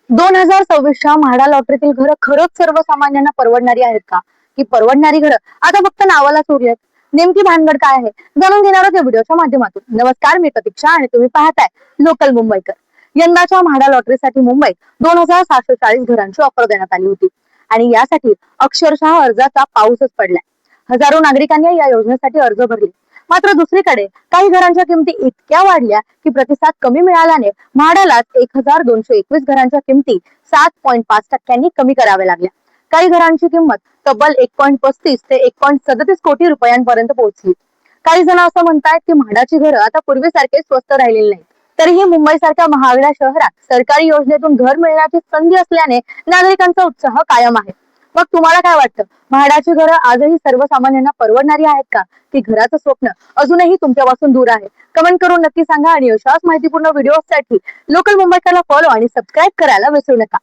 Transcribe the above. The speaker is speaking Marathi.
2026च्या म्हाडा लॉटरीतील घरं खरंच सर्वसामान्यांना परवडणारी आहेत का? की परवडणारी घरं आता फक्त नावालाच उरली आहेत? नेमकी भानगड काय आहे जाणून घेणार आहोत या व्हिडिओच्या माध्यमातून. नमस्कार, मी प्रतीक्षा आणि तुम्ही पाहताय लोकल मुंबईकर. यंदाच्या म्हाडा लॉटरीसाठी मुंबईत 2740 घरांची ऑफर देण्यात आली होती आणि यासाठी अक्षरशः अर्जाचा पाऊसच पडलाय. हजारो नागरिकांनी या योजनेसाठी अर्ज भरले. मात्र दुसरीकडे काही घरांच्या किमती इतक्या वाढल्या की प्रतिसाद कमी मिळाल्याने म्हाडालाच 1221 घरांच्या किमती 7.5% कमी कराव्या लागल्या. काही घरांची किंमत तब्बल 1.35 ते 1.37 कोटी रुपयांपर्यंत पोहोचली. काही जण असं म्हणतायत की म्हाडाची घरं आता पूर्वीसारखे स्वस्त राहिलेली नाहीत. तरीही मुंबईसारख्या महागड्या शहरात सरकारी योजनेतून घर मिळण्याची संधी असल्याने नागरिकांचा उत्साह कायम आहे. मग तुम्हाला काय वाटतं, म्हाडाची घरं आजही सर्वसामान्यांना परवडणारी आहेत का, की घराचं स्वप्न अजूनही तुमच्यापासून दूर आहे? कमेंट करून नक्की सांगा आणि अशाच माहितीपूर्ण व्हिडिओसाठी लोकल मुंबईकरला फॉलो आणि सबस्क्राईब करायला विसरू नका.